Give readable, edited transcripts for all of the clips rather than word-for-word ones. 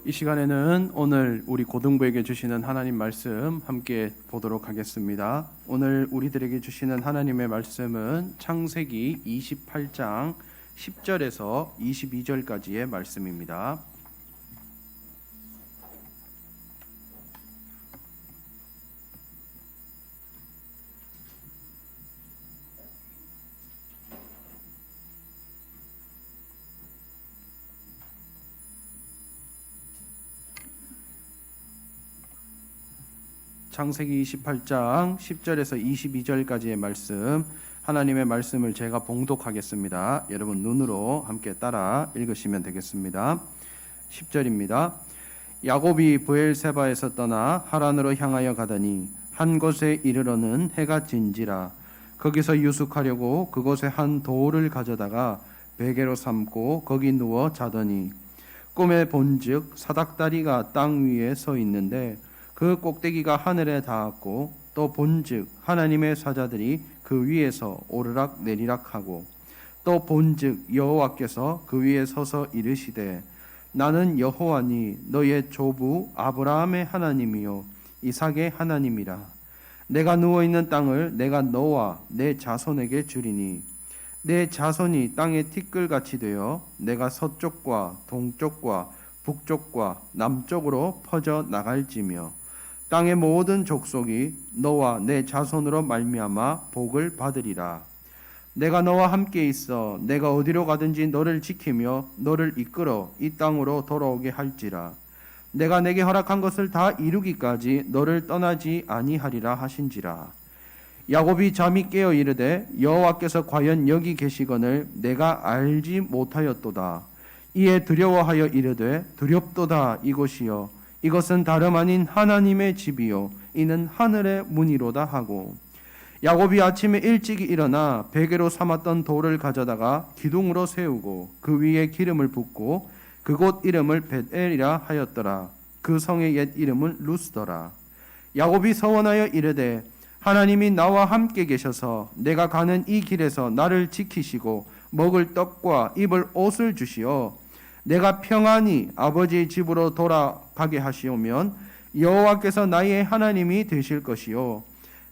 이 시간에는 오늘 우리 고등부에게 주시는 하나님 말씀 함께 보도록 하겠습니다. 오늘 우리들에게 주시는 하나님의 말씀은 창세기 28장 10절에서 22절까지의 말씀입니다. 창세기 28장 10절에서 22절까지의 말씀, 하나님의 말씀을 제가 봉독하겠습니다. 여러분 눈으로 함께 따라 읽으시면 되겠습니다. 10절입니다. 야곱이 브엘세바에서 떠나 하란으로 향하여 가더니 한 곳에 이르러는 해가 진지라. 거기서 유숙하려고 그곳에 한 돌을 가져다가 베개로 삼고 거기 누워 자더니 꿈에 본즉 사닥다리가 땅 위에 서 있는데 그 꼭대기가 하늘에 닿았고 또 본즉 하나님의 사자들이 그 위에서 오르락 내리락 하고 또 본즉 여호와께서 그 위에 서서 이르시되 나는 여호와니 너의 조부 아브라함의 하나님이요 이삭의 하나님이라. 내가 누워 있는 땅을 내가 너와 내 자손에게 주리니 내 자손이 땅의 티끌같이 되어 내가 서쪽과 동쪽과 북쪽과 남쪽으로 퍼져 나갈지며 땅의 모든 족속이 너와 내 자손으로 말미암아 복을 받으리라. 내가 너와 함께 있어 내가 어디로 가든지 너를 지키며 너를 이끌어 이 땅으로 돌아오게 할지라. 내가 내게 허락한 것을 다 이루기까지 너를 떠나지 아니하리라 하신지라. 야곱이 잠이 깨어 이르되 여호와께서 과연 여기 계시거늘 내가 알지 못하였도다. 이에 두려워하여 이르되 두렵도다. 이곳이여 이것은 다름 아닌 하나님의 집이요 이는 하늘의 문이로다 하고 야곱이 아침에 일찍이 일어나 베개로 삼았던 돌을 가져다가 기둥으로 세우고 그 위에 기름을 붓고 그곳 이름을 벳엘이라 하였더라. 그 성의 옛 이름은 루스더라. 야곱이 서원하여 이르되 하나님이 나와 함께 계셔서 내가 가는 이 길에서 나를 지키시고 먹을 떡과 입을 옷을 주시어 내가 평안히 아버지의 집으로 돌아가게 하시오면 여호와께서 나의 하나님이 되실 것이요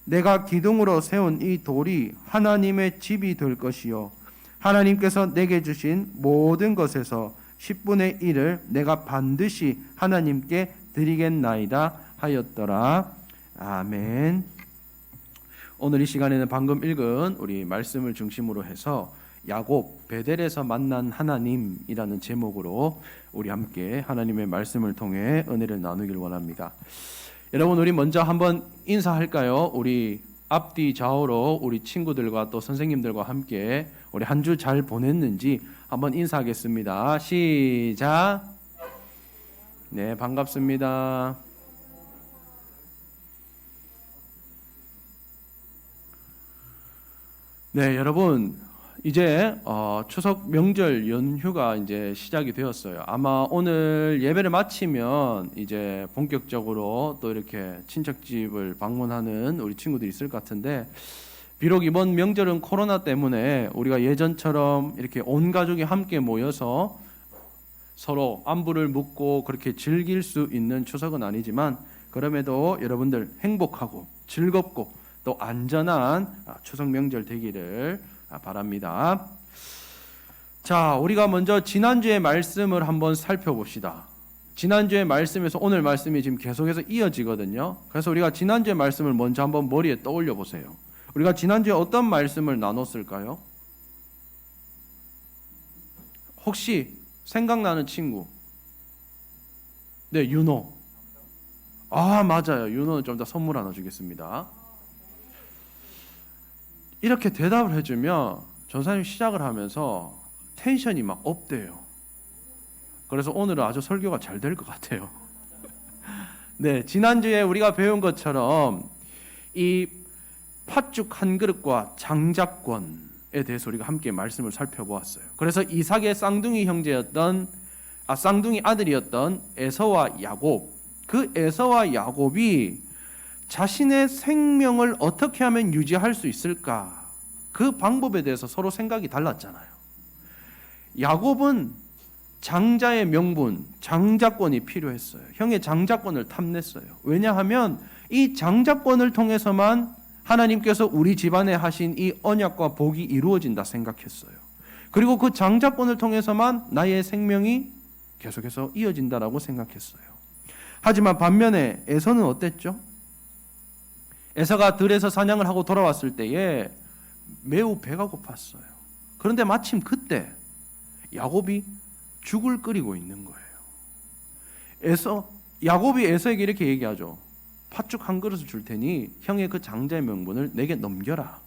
내가 기둥으로 세운 이 돌이 하나님의 집이 될 것이요 하나님께서 내게 주신 모든 것에서 10분의 1을 내가 반드시 하나님께 드리겠나이다 하였더라. 아멘. 오늘 이 시간에는 방금 읽은 우리 말씀을 중심으로 해서 야곱 베델에서 만난 하나님이라는 제목으로 우리 함께 하나님의 말씀을 통해 은혜를 나누길 원합니다. 여러분, 우리 먼저 한번 인사할까요? 우리 앞뒤 좌우로 우리 친구들과 또 선생님들과 함께 우리 한 주 잘 보냈는지 한번 인사하겠습니다. 시작. 네, 반갑습니다. 네, 여러분, 이제 추석 명절 연휴가 이제 시작이 되었어요. 아마 오늘 예배를 마치면 이제 본격적으로 또 이렇게 친척집을 방문하는 우리 친구들이 있을 것 같은데, 비록 이번 명절은 코로나 때문에 우리가 예전처럼 이렇게 온 가족이 함께 모여서 서로 안부를 묻고 그렇게 즐길 수 있는 추석은 아니지만, 그럼에도 여러분들 행복하고 즐겁고 또 안전한 추석 명절 되기를 바랍니다. 자, 우리가 먼저 지난주의 말씀을 한번 살펴봅시다. 지난주의 말씀에서 오늘 말씀이 지금 계속해서 이어지거든요. 그래서 우리가 지난주의 말씀을 먼저 한번 머리에 떠올려 보세요. 우리가 지난주에 어떤 말씀을 나눴을까요? 혹시 생각나는 친구? 네, 윤호. 아, 맞아요. 윤호는 좀 더 선물 하나 주겠습니다. 이렇게 대답을 해주면 전사님 시작을 하면서 텐션이 막 업돼요. 그래서 오늘은 아주 설교가 잘 될 것 같아요. 네, 지난주에 우리가 배운 것처럼 이 팥죽 한 그릇과 장자권에 대해서 우리가 함께 말씀을 살펴보았어요. 그래서 이삭의 쌍둥이 쌍둥이 아들이었던 에서와 야곱, 그 에서와 야곱이 자신의 생명을 어떻게 하면 유지할 수 있을까? 그 방법에 대해서 서로 생각이 달랐잖아요. 야곱은 장자의 명분, 장자권이 필요했어요. 형의 장자권을 탐냈어요. 왜냐하면 이 장자권을 통해서만 하나님께서 우리 집안에 하신 이 언약과 복이 이루어진다 생각했어요. 그리고 그 장자권을 통해서만 나의 생명이 계속해서 이어진다라고 생각했어요. 하지만 반면에 에서는 어땠죠? 에서가 들에서 사냥을 하고 돌아왔을 때에 매우 배가 고팠어요. 그런데 마침 그때 야곱이 죽을 끓이고 있는 거예요. 야곱이 에서에게 이렇게 얘기하죠. 팥죽 한 그릇을 줄 테니 형의 그 장자의 명분을 내게 넘겨라.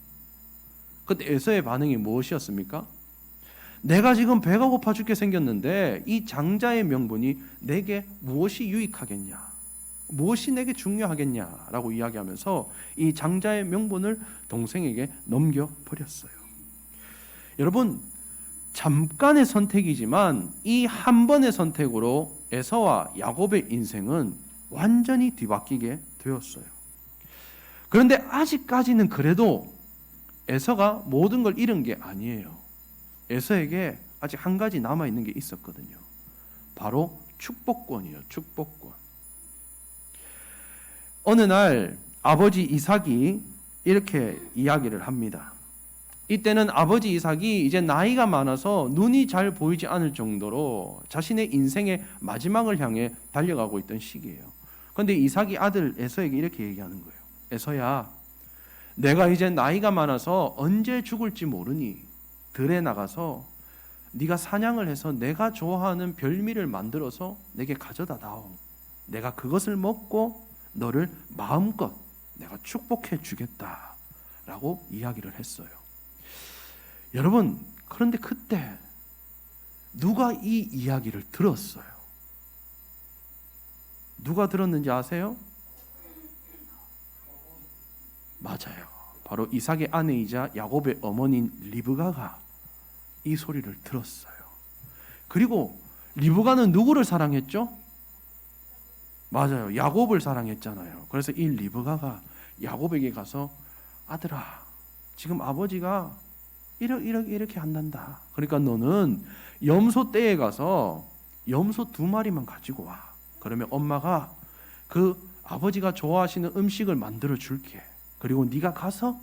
그때 에서의 반응이 무엇이었습니까? 내가 지금 배가 고파 죽게 생겼는데 이 장자의 명분이 내게 무엇이 유익하겠냐? 무엇이 내게 중요하겠냐라고 이야기하면서 이 장자의 명분을 동생에게 넘겨버렸어요. 여러분, 잠깐의 선택이지만 이 한 번의 선택으로 에서와 야곱의 인생은 완전히 뒤바뀌게 되었어요. 그런데 아직까지는 그래도 에서가 모든 걸 잃은 게 아니에요. 에서에게 아직 한 가지 남아있는 게 있었거든요. 바로 축복권이에요. 축복권. 어느 날 아버지 이삭이 이렇게 이야기를 합니다. 이때는 아버지 이삭이 이제 나이가 많아서 눈이 잘 보이지 않을 정도로 자신의 인생의 마지막을 향해 달려가고 있던 시기예요. 그런데 이삭이 아들 에서에게 이렇게 얘기하는 거예요. 에서야, 내가 이제 나이가 많아서 언제 죽을지 모르니 들에 나가서 네가 사냥을 해서 내가 좋아하는 별미를 만들어서 내게 가져다 다오. 내가 그것을 먹고 너를 마음껏 내가 축복해 주겠다라고 이야기를 했어요. 여러분, 그런데 그때 누가 이 이야기를 들었어요? 누가 들었는지 아세요? 맞아요. 바로 이삭의 아내이자 야곱의 어머니인 리브가가 이 소리를 들었어요. 그리고 리브가는 누구를 사랑했죠? 맞아요. 야곱을 사랑했잖아요. 그래서 이 리브가가 야곱에게 가서 아들아, 지금 아버지가 이렇게 한단다. 그러니까 너는 염소 떼에 가서 염소 2마리만 가지고 와. 그러면 엄마가 그 아버지가 좋아하시는 음식을 만들어 줄게. 그리고 네가 가서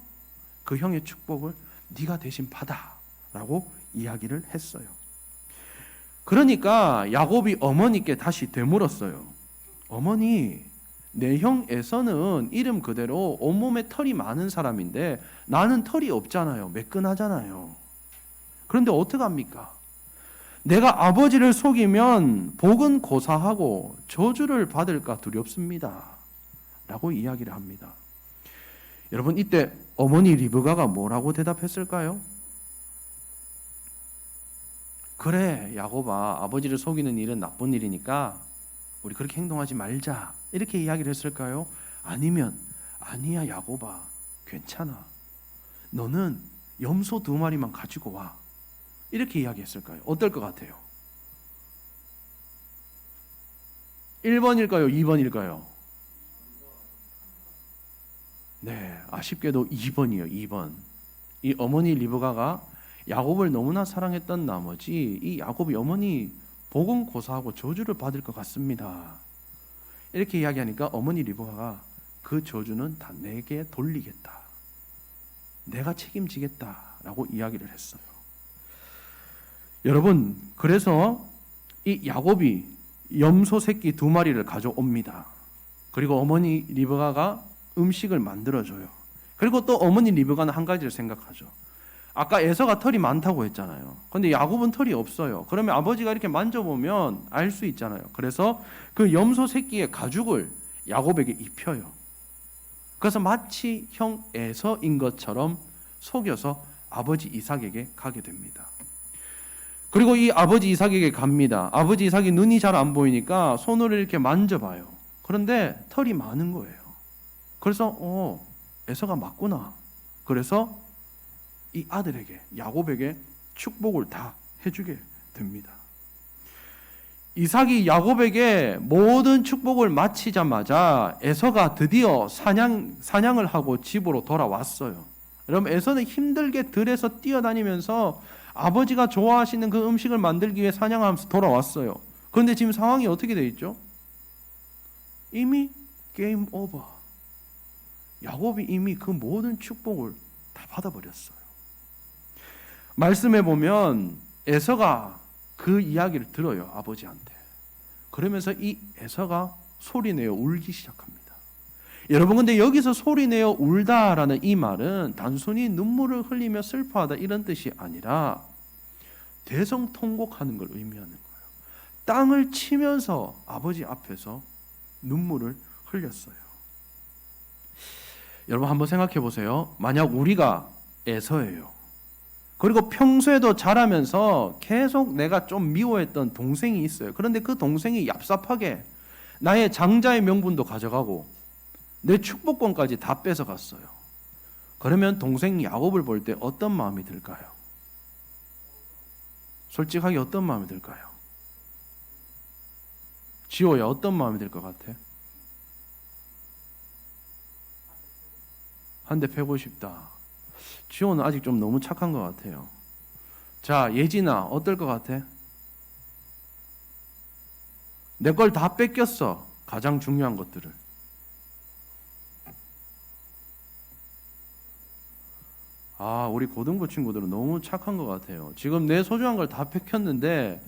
그 형의 축복을 네가 대신 받아라고 이야기를 했어요. 그러니까 야곱이 어머니께 다시 되물었어요. 어머니, 내 형 에서는 이름 그대로 온몸에 털이 많은 사람인데 나는 털이 없잖아요. 매끈하잖아요. 그런데 어떡합니까? 내가 아버지를 속이면 복은 고사하고 저주를 받을까 두렵습니다. 라고 이야기를 합니다. 여러분, 이때 어머니 리브가가 뭐라고 대답했을까요? 그래, 야곱아, 아버지를 속이는 일은 나쁜 일이니까 우리 그렇게 행동하지 말자. 이렇게 이야기를 했을까요? 아니면 아니야 야곱아, 괜찮아. 너는 염소 2마리만 가지고 와. 이렇게 이야기했을까요? 어떨 것 같아요? 1번일까요? 2번일까요? 네, 아쉽게도 2번이에요. 2번. 이 어머니 리브가가 야곱을 너무나 사랑했던 나머지 이 야곱이 어머니 복은 고사하고 저주를 받을 것 같습니다. 이렇게 이야기하니까 어머니 리브가가 그 저주는 다 내게 돌리겠다. 내가 책임지겠다라고 이야기를 했어요. 여러분, 그래서 이 야곱이 염소 새끼 2마리를 가져옵니다. 그리고 어머니 리브가가 음식을 만들어줘요. 그리고 또 어머니 리브가는 한 가지를 생각하죠. 아까 에서가 털이 많다고 했잖아요. 근데 야곱은 털이 없어요. 그러면 아버지가 이렇게 만져보면 알 수 있잖아요. 그래서 그 염소 새끼의 가죽을 야곱에게 입혀요. 그래서 마치 형 에서인 것처럼 속여서 아버지 이삭에게 가게 됩니다. 그리고 이 아버지 이삭에게 갑니다. 아버지 이삭이 눈이 잘 안 보이니까 손으로 이렇게 만져봐요. 그런데 털이 많은 거예요. 그래서 에서가 맞구나. 그래서 이 아들에게, 야곱에게 축복을 다 해주게 됩니다. 이삭이 야곱에게 모든 축복을 마치자마자 에서가 드디어 사냥을 하고 집으로 돌아왔어요. 여러분, 에서는 힘들게 들에서 뛰어다니면서 아버지가 좋아하시는 그 음식을 만들기 위해 사냥하면서 돌아왔어요. 그런데 지금 상황이 어떻게 돼 있죠? 이미 게임 오버. 야곱이 이미 그 모든 축복을 다 받아버렸어요. 말씀해 보면 에서가 그 이야기를 들어요, 아버지한테. 그러면서 이 에서가 소리내어 울기 시작합니다. 여러분, 근데 여기서 소리내어 울다라는 이 말은 단순히 눈물을 흘리며 슬퍼하다 이런 뜻이 아니라 대성통곡하는 걸 의미하는 거예요. 땅을 치면서 아버지 앞에서 눈물을 흘렸어요. 여러분 한번 생각해 보세요. 만약 우리가 에서예요. 그리고 평소에도 자라면서 계속 내가 좀 미워했던 동생이 있어요. 그런데 그 동생이 얍삽하게 나의 장자의 명분도 가져가고 내 축복권까지 다 뺏어갔어요. 그러면 동생 야곱을 볼 때 어떤 마음이 들까요? 솔직하게 어떤 마음이 들까요? 지호야, 어떤 마음이 들 것 같아? 한 대 패고 싶다. 지호는 아직 좀 너무 착한 것 같아요. 자, 예진아, 어떨 것 같아? 내 걸 다 뺏겼어. 가장 중요한 것들을. 우리 고등부 친구들은 너무 착한 것 같아요. 지금 내 소중한 걸 다 뺏겼는데,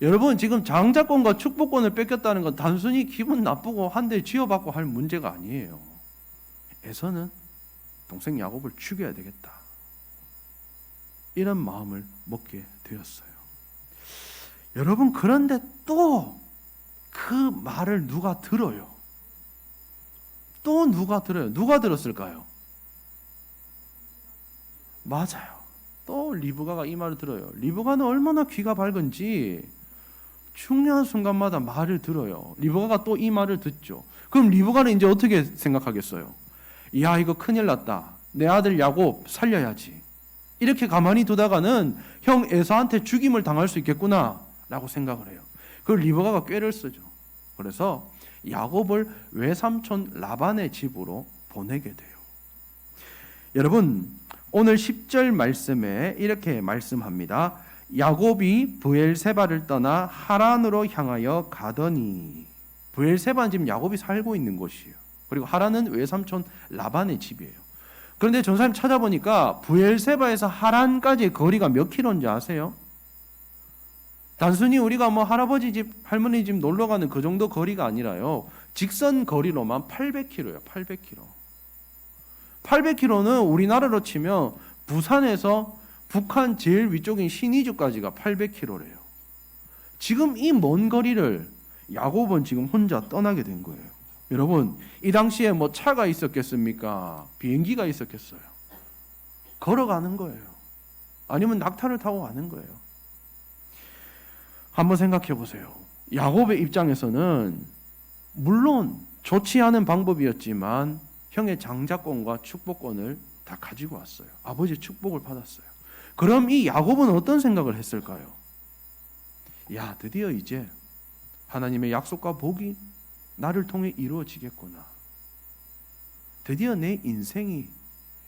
여러분 지금 장자권과 축복권을 뺏겼다는 건 단순히 기분 나쁘고 한 대 쥐어받고 할 문제가 아니에요. 에서는 동생 야곱을 죽여야 되겠다, 이런 마음을 먹게 되었어요. 여러분, 그런데 또 그 말을 누가 들어요? 또 누가 들어요? 누가 들었을까요? 맞아요. 또 리브가가 이 말을 들어요. 리브가는 얼마나 귀가 밝은지 중요한 순간마다 말을 들어요. 리브가가 또 이 말을 듣죠. 그럼 리브가는 이제 어떻게 생각하겠어요? 야, 이거 큰일 났다. 내 아들 야곱 살려야지. 이렇게 가만히 두다가는 형 에서한테 죽임을 당할 수 있겠구나 라고 생각을 해요. 그 리브가가 꾀를 쓰죠. 그래서 야곱을 외삼촌 라반의 집으로 보내게 돼요. 여러분, 오늘 10절 말씀에 이렇게 말씀합니다. 야곱이 브엘세바를 떠나 하란으로 향하여 가더니. 브엘세바는 지금 야곱이 살고 있는 곳이에요. 그리고 하란은 외삼촌 라반의 집이에요. 그런데 전사님 찾아보니까 브엘세바에서 하란까지의 거리가 몇 킬로인지 아세요? 단순히 우리가 뭐 할아버지 집, 할머니 집 놀러 가는 그 정도 거리가 아니라요. 직선 거리로만 800km예요. 800km. 800km는 우리나라로 치면 부산에서 북한 제일 위쪽인 신의주까지가 800km래요. 지금 이 먼 거리를 야곱은 지금 혼자 떠나게 된 거예요. 여러분, 이 당시에 뭐 차가 있었겠습니까? 비행기가 있었겠어요? 걸어가는 거예요. 아니면 낙타를 타고 가는 거예요. 한번 생각해 보세요. 야곱의 입장에서는 물론 좋지 않은 방법이었지만 형의 장자권과 축복권을 다 가지고 왔어요. 아버지의 축복을 받았어요. 그럼 이 야곱은 어떤 생각을 했을까요? 야, 드디어 이제 하나님의 약속과 복이 나를 통해 이루어지겠구나. 드디어 내 인생이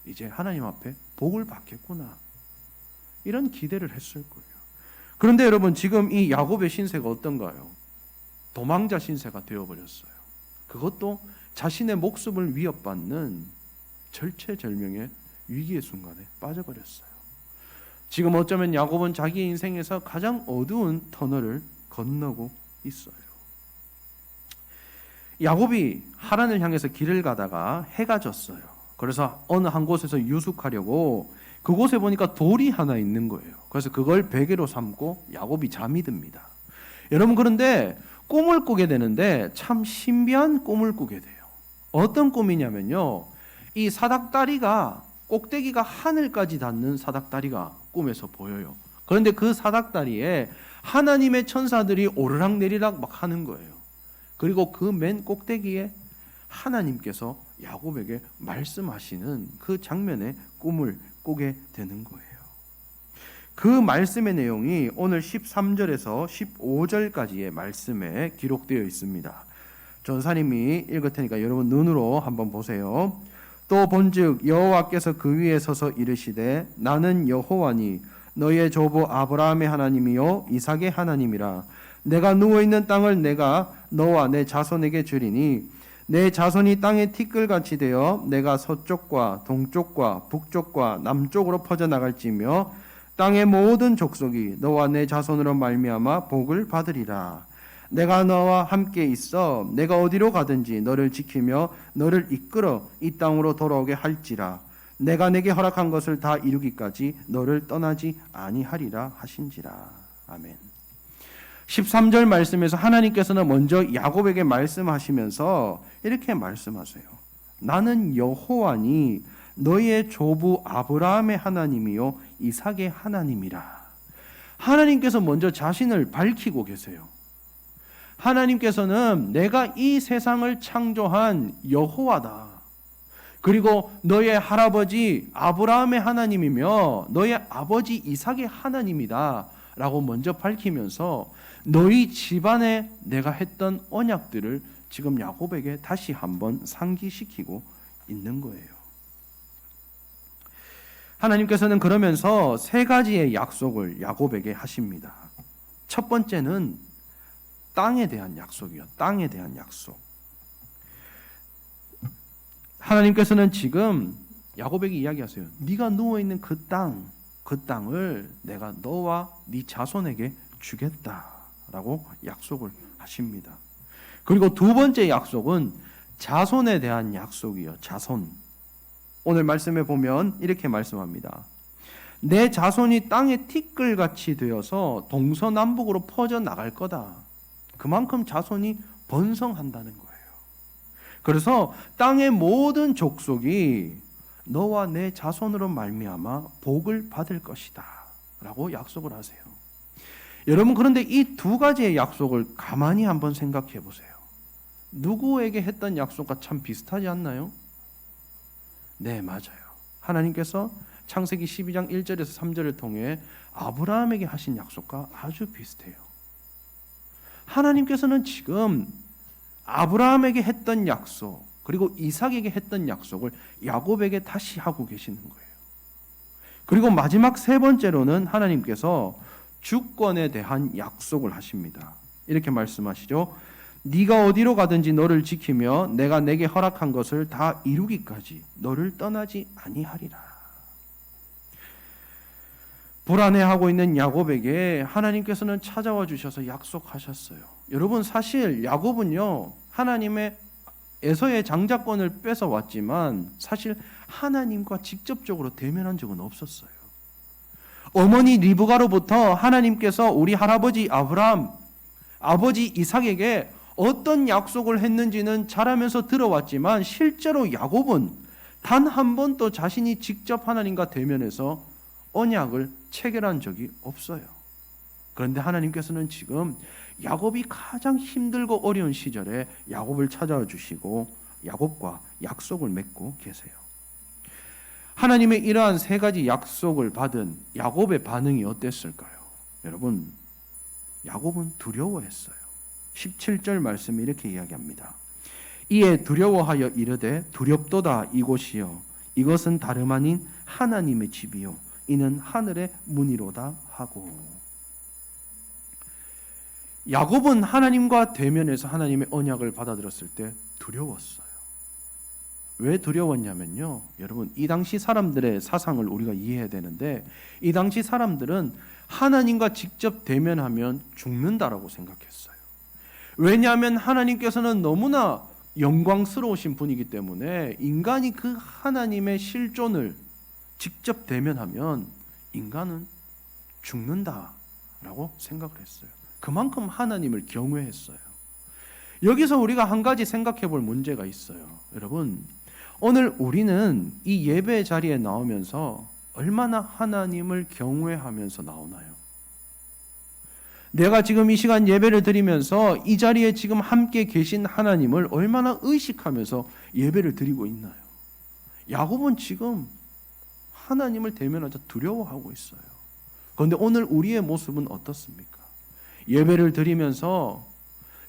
이제 하나님 앞에 복을 받겠구나. 이런 기대를 했을 거예요. 그런데 여러분, 지금 이 야곱의 신세가 어떤가요? 도망자 신세가 되어버렸어요. 그것도 자신의 목숨을 위협받는 절체절명의 위기의 순간에 빠져버렸어요. 지금 어쩌면 야곱은 자기 인생에서 가장 어두운 터널을 건너고 있어요. 야곱이 하란을 향해서 길을 가다가 해가 졌어요. 그래서 어느 한 곳에서 유숙하려고 그곳에 보니까 돌이 하나 있는 거예요. 그래서 그걸 베개로 삼고 야곱이 잠이 듭니다. 여러분, 그런데 꿈을 꾸게 되는데 참 신비한 꿈을 꾸게 돼요. 어떤 꿈이냐면요, 이 사닥다리가, 꼭대기가 하늘까지 닿는 사닥다리가 꿈에서 보여요. 그런데 그 사닥다리에 하나님의 천사들이 오르락내리락 막 하는 거예요. 그리고 그 맨 꼭대기에 하나님께서 야곱에게 말씀하시는 그 장면의 꿈을 꾸게 되는 거예요. 그 말씀의 내용이 오늘 13절에서 15절까지의 말씀에 기록되어 있습니다. 전사님이 읽을 테니까 여러분 눈으로 한번 보세요. 또 본즉 여호와께서 그 위에 서서 이르시되 나는 여호와니 너의 조부 아브라함의 하나님이요 이삭의 하나님이라. 내가 누워있는 땅을 내가 너와 내 자손에게 주리니 내 자손이 땅의 티끌같이 되어 내가 서쪽과 동쪽과 북쪽과 남쪽으로 퍼져나갈지며 땅의 모든 족속이 너와 내 자손으로 말미암아 복을 받으리라. 내가 너와 함께 있어 내가 어디로 가든지 너를 지키며 너를 이끌어 이 땅으로 돌아오게 할지라. 내가 내게 허락한 것을 다 이루기까지 너를 떠나지 아니하리라 하신지라. 아멘. 13절 말씀에서 하나님께서는 먼저 야곱에게 말씀하시면서 이렇게 말씀하세요. 나는 여호와니 너의 조부 아브라함의 하나님이요 이삭의 하나님이라. 하나님께서 먼저 자신을 밝히고 계세요. 하나님께서는 내가 이 세상을 창조한 여호와다. 그리고 너의 할아버지 아브라함의 하나님이며 너의 아버지 이삭의 하나님이다 라고 먼저 밝히면서 너희 집안에 내가 했던 언약들을 지금 야곱에게 다시 한번 상기시키고 있는 거예요. 하나님께서는 그러면서 세 가지의 약속을 야곱에게 하십니다. 첫 번째는 땅에 대한 약속이요. 땅에 대한 약속. 하나님께서는 지금 야곱에게 이야기하세요. 네가 누워있는 그 땅을 내가 너와 네 자손에게 주겠다라고 약속을 하십니다. 그리고 두 번째 약속은 자손에 대한 약속이요. 자손. 오늘 말씀에 보면 이렇게 말씀합니다. 내 자손이 땅의 티끌같이 되어서 동서남북으로 퍼져나갈 거다. 그만큼 자손이 번성한다는 거예요. 그래서 땅의 모든 족속이 너와 내 자손으로 말미암아 복을 받을 것이다 라고 약속을 하세요. 여러분, 그런데 이 두 가지의 약속을 가만히 한번 생각해 보세요. 누구에게 했던 약속과 참 비슷하지 않나요? 네, 맞아요. 하나님께서 창세기 12장 1절에서 3절을 통해 아브라함에게 하신 약속과 아주 비슷해요. 하나님께서는 지금 아브라함에게 했던 약속, 그리고 이삭에게 했던 약속을 야곱에게 다시 하고 계시는 거예요. 그리고 마지막 세 번째로는 하나님께서 주권에 대한 약속을 하십니다. 이렇게 말씀하시죠. 네가 어디로 가든지 너를 지키며 내가 내게 허락한 것을 다 이루기까지 너를 떠나지 아니하리라. 불안해하고 있는 야곱에게 하나님께서는 찾아와 주셔서 약속하셨어요. 여러분, 사실 야곱은요, 하나님의 에서의 장자권을 뺏어왔지만 사실 하나님과 직접적으로 대면한 적은 없었어요. 어머니 리브가로부터 하나님께서 우리 할아버지 아브라함, 아버지 이삭에게 어떤 약속을 했는지는 자라면서 들어왔지만 실제로 야곱은 단 한 번도 자신이 직접 하나님과 대면해서 언약을 체결한 적이 없어요. 그런데 하나님께서는 지금 야곱이 가장 힘들고 어려운 시절에 야곱을 찾아와 주시고 야곱과 약속을 맺고 계세요. 하나님의 이러한 세 가지 약속을 받은 야곱의 반응이 어땠을까요? 여러분, 야곱은 두려워했어요. 17절 말씀이 이렇게 이야기합니다. 이에 두려워하여 이르되 두렵도다 이곳이요 이것은 다름 아닌 하나님의 집이요 이는 하늘의 문이로다 하고. 야곱은 하나님과 대면해서 하나님의 언약을 받아들였을 때 두려웠어요. 왜 두려웠냐면요, 여러분, 이 당시 사람들의 사상을 우리가 이해해야 되는데, 이 당시 사람들은 하나님과 직접 대면하면 죽는다라고 생각했어요. 왜냐하면 하나님께서는 너무나 영광스러우신 분이기 때문에 인간이 그 하나님의 실존을 직접 대면하면 인간은 죽는다라고 생각을 했어요. 그만큼 하나님을 경외했어요. 여기서 우리가 한 가지 생각해 볼 문제가 있어요. 여러분, 오늘 우리는 이 예배 자리에 나오면서 얼마나 하나님을 경외하면서 나오나요? 내가 지금 이 시간 예배를 드리면서 이 자리에 지금 함께 계신 하나님을 얼마나 의식하면서 예배를 드리고 있나요? 야곱은 지금 하나님을 대면하자 두려워하고 있어요. 그런데 오늘 우리의 모습은 어떻습니까? 예배를 드리면서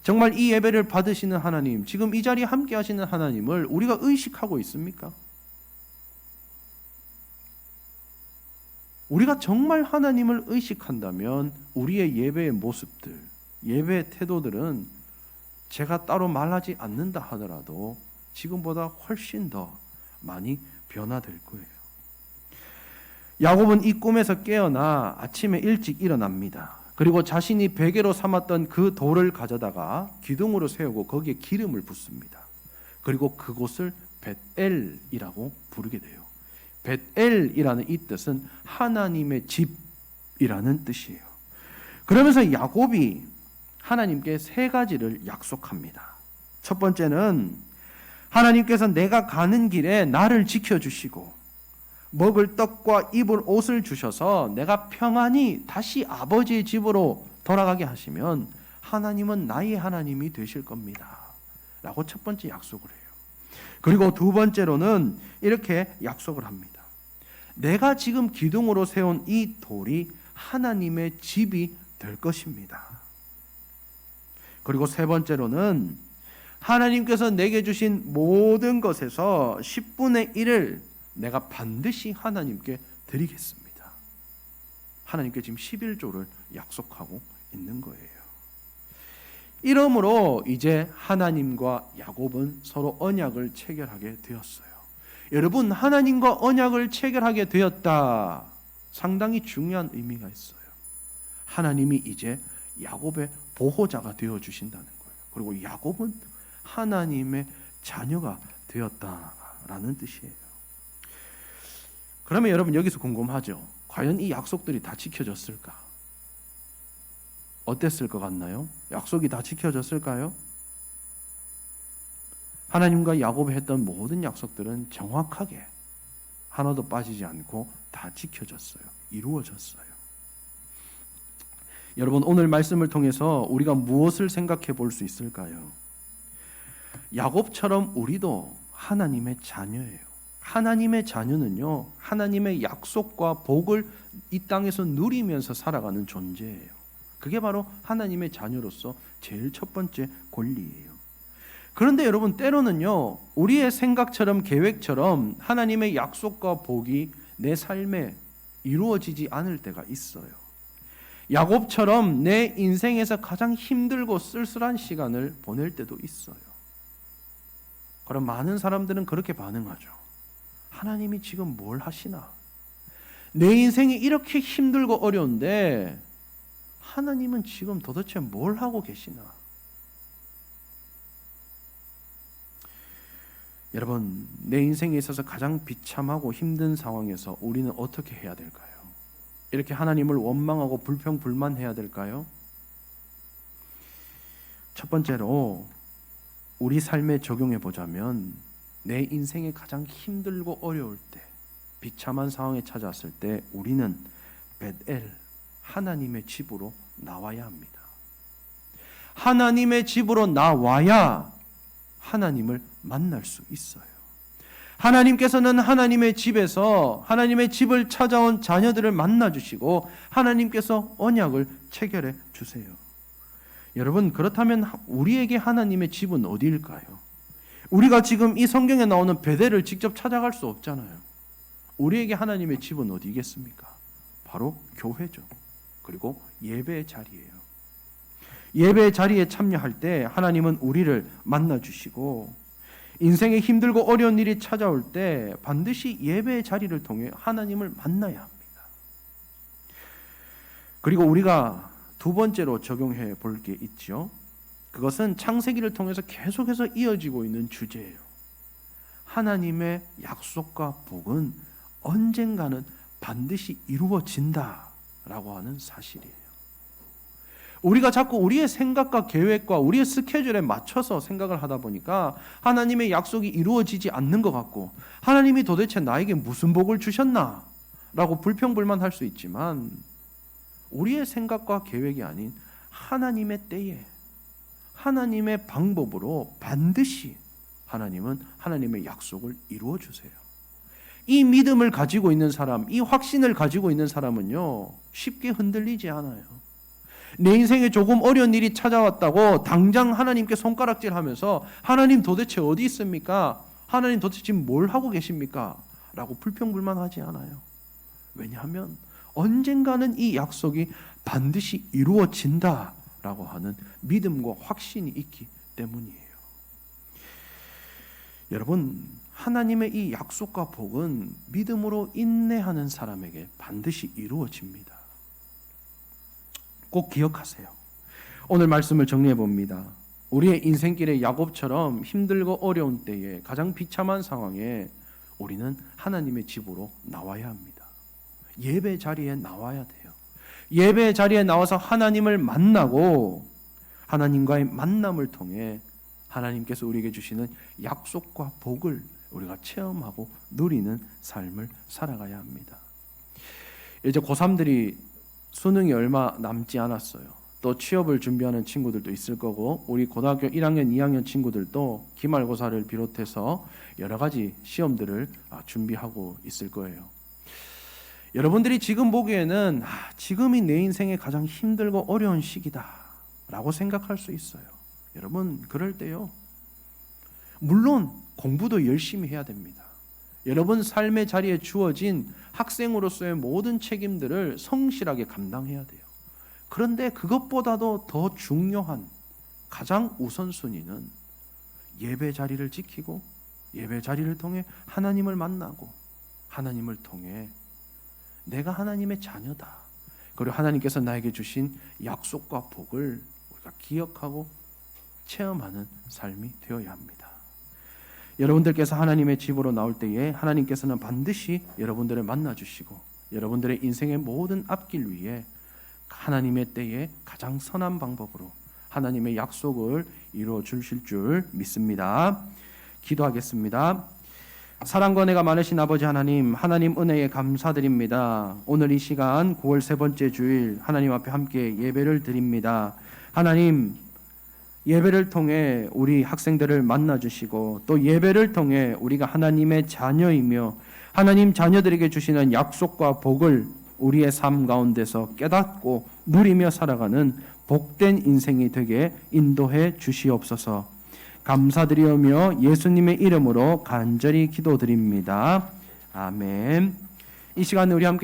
정말 이 예배를 받으시는 하나님, 지금 이 자리에 함께 하시는 하나님을 우리가 의식하고 있습니까? 우리가 정말 하나님을 의식한다면 우리의 예배의 모습들, 예배의 태도들은 제가 따로 말하지 않는다 하더라도 지금보다 훨씬 더 많이 변화될 거예요. 야곱은 이 꿈에서 깨어나 아침에 일찍 일어납니다. 그리고 자신이 베개로 삼았던 그 돌을 가져다가 기둥으로 세우고 거기에 기름을 붓습니다. 그리고 그곳을 벳엘이라고 부르게 돼요. 벳엘이라는 이 뜻은 하나님의 집이라는 뜻이에요. 그러면서 야곱이 하나님께 세 가지를 약속합니다. 첫 번째는 하나님께서 내가 가는 길에 나를 지켜주시고 먹을 떡과 입을 옷을 주셔서 내가 평안히 다시 아버지의 집으로 돌아가게 하시면 하나님은 나의 하나님이 되실 겁니다. 라고 첫 번째 약속을 해요. 그리고 두 번째로는 이렇게 약속을 합니다. 내가 지금 기둥으로 세운 이 돌이 하나님의 집이 될 것입니다. 그리고 세 번째로는 하나님께서 내게 주신 모든 것에서 10분의 1을 내가 반드시 하나님께 드리겠습니다. 하나님께 지금 11조를 약속하고 있는 거예요. 이러므로 이제 하나님과 야곱은 서로 언약을 체결하게 되었어요. 여러분, 하나님과 언약을 체결하게 되었다. 상당히 중요한 의미가 있어요. 하나님이 이제 야곱의 보호자가 되어 주신다는 거예요. 그리고 야곱은 하나님의 자녀가 되었다라는 뜻이에요. 그러면 여러분 여기서 궁금하죠? 과연 이 약속들이 다 지켜졌을까? 어땠을 것 같나요? 약속이 다 지켜졌을까요? 하나님과 야곱이 했던 모든 약속들은 정확하게 하나도 빠지지 않고 다 지켜졌어요. 이루어졌어요. 여러분, 오늘 말씀을 통해서 우리가 무엇을 생각해 볼 수 있을까요? 야곱처럼 우리도 하나님의 자녀예요. 하나님의 자녀는요, 하나님의 약속과 복을 이 땅에서 누리면서 살아가는 존재예요. 그게 바로 하나님의 자녀로서 제일 첫 번째 권리예요. 그런데 여러분, 때로는요, 우리의 생각처럼 계획처럼 하나님의 약속과 복이 내 삶에 이루어지지 않을 때가 있어요. 야곱처럼 내 인생에서 가장 힘들고 쓸쓸한 시간을 보낼 때도 있어요. 그럼 많은 사람들은 그렇게 반응하죠. 하나님이 지금 뭘 하시나? 내 인생이 이렇게 힘들고 어려운데 하나님은 지금 도대체 뭘 하고 계시나? 여러분, 내 인생에 있어서 가장 비참하고 힘든 상황에서 우리는 어떻게 해야 될까요? 이렇게 하나님을 원망하고 불평불만해야 될까요? 첫 번째로 우리 삶에 적용해 보자면 내 인생에 가장 힘들고 어려울 때, 비참한 상황에 찾아왔을 때 우리는 벳엘, 하나님의 집으로 나와야 합니다. 하나님의 집으로 나와야 하나님을 만날 수 있어요. 하나님께서는 하나님의 집에서 하나님의 집을 찾아온 자녀들을 만나주시고 하나님께서 언약을 체결해 주세요. 여러분, 그렇다면 우리에게 하나님의 집은 어디일까요? 우리가 지금 이 성경에 나오는 베델을 직접 찾아갈 수 없잖아요. 우리에게 하나님의 집은 어디겠습니까? 바로 교회죠. 그리고 예배의 자리예요. 예배의 자리에 참여할 때 하나님은 우리를 만나주시고 인생에 힘들고 어려운 일이 찾아올 때 반드시 예배의 자리를 통해 하나님을 만나야 합니다. 그리고 우리가 두 번째로 적용해 볼 게 있죠. 그것은 창세기를 통해서 계속해서 이어지고 있는 주제예요. 하나님의 약속과 복은 언젠가는 반드시 이루어진다라고 하는 사실이에요. 우리가 자꾸 우리의 생각과 계획과 우리의 스케줄에 맞춰서 생각을 하다 보니까 하나님의 약속이 이루어지지 않는 것 같고 하나님이 도대체 나에게 무슨 복을 주셨나? 라고 불평불만할 수 있지만 우리의 생각과 계획이 아닌 하나님의 때에 하나님의 방법으로 반드시 하나님은 하나님의 약속을 이루어 주세요. 이 믿음을 가지고 있는 사람, 이 확신을 가지고 있는 사람은요, 쉽게 흔들리지 않아요. 내 인생에 조금 어려운 일이 찾아왔다고 당장 하나님께 손가락질하면서 하나님 도대체 어디 있습니까? 하나님 도대체 지금 뭘 하고 계십니까? 라고 불평불만하지 않아요. 왜냐하면 언젠가는 이 약속이 반드시 이루어진다라고 하는 믿음과 확신이 있기 때문이에요. 여러분, 하나님의 이 약속과 복은 믿음으로 인내하는 사람에게 반드시 이루어집니다. 꼭 기억하세요. 오늘 말씀을 정리해 봅니다. 우리의 인생길에 야곱처럼 힘들고 어려운 때에, 가장 비참한 상황에 우리는 하나님의 집으로 나와야 합니다. 예배 자리에 나와야 돼요. 예배 자리에 나와서 하나님을 만나고 하나님과의 만남을 통해 하나님께서 우리에게 주시는 약속과 복을 우리가 체험하고 누리는 삶을 살아가야 합니다. 이제 고3들이 수능이 얼마 남지 않았어요. 또 취업을 준비하는 친구들도 있을 거고, 우리 고등학교 1학년, 2학년 친구들도 기말고사를 비롯해서 여러 가지 시험들을 준비하고 있을 거예요. 여러분들이 지금 보기에는 지금이 내 인생의 가장 힘들고 어려운 시기다 라고 생각할 수 있어요. 여러분, 그럴 때요, 물론 공부도 열심히 해야 됩니다. 여러분 삶의 자리에 주어진 학생으로서의 모든 책임들을 성실하게 감당해야 돼요. 그런데 그것보다도 더 중요한 가장 우선순위는 예배 자리를 지키고, 예배 자리를 통해 하나님을 만나고, 하나님을 통해 내가 하나님의 자녀다, 그리고 하나님께서 나에게 주신 약속과 복을 우리가 기억하고 체험하는 삶이 되어야 합니다. 여러분들께서 하나님의 집으로 나올 때에 하나님께서는 반드시 여러분들을 만나주시고, 여러분들의 인생의 모든 앞길 위에 하나님의 때에 가장 선한 방법으로 하나님의 약속을 이루어 주실 줄 믿습니다. 기도하겠습니다. 사랑과 은혜가 많으신 아버지 하나님, 하나님 은혜에 감사드립니다. 오늘 이 시간 9월 세 번째 주일 하나님 앞에 함께 예배를 드립니다. 하나님, 예배를 통해 우리 학생들을 만나주시고, 또 예배를 통해 우리가 하나님의 자녀이며 하나님 자녀들에게 주시는 약속과 복을 우리의 삶 가운데서 깨닫고 누리며 살아가는 복된 인생이 되게 인도해 주시옵소서. 감사드리오며 예수님의 이름으로 간절히 기도드립니다. 아멘. 이 시간에 우리 함께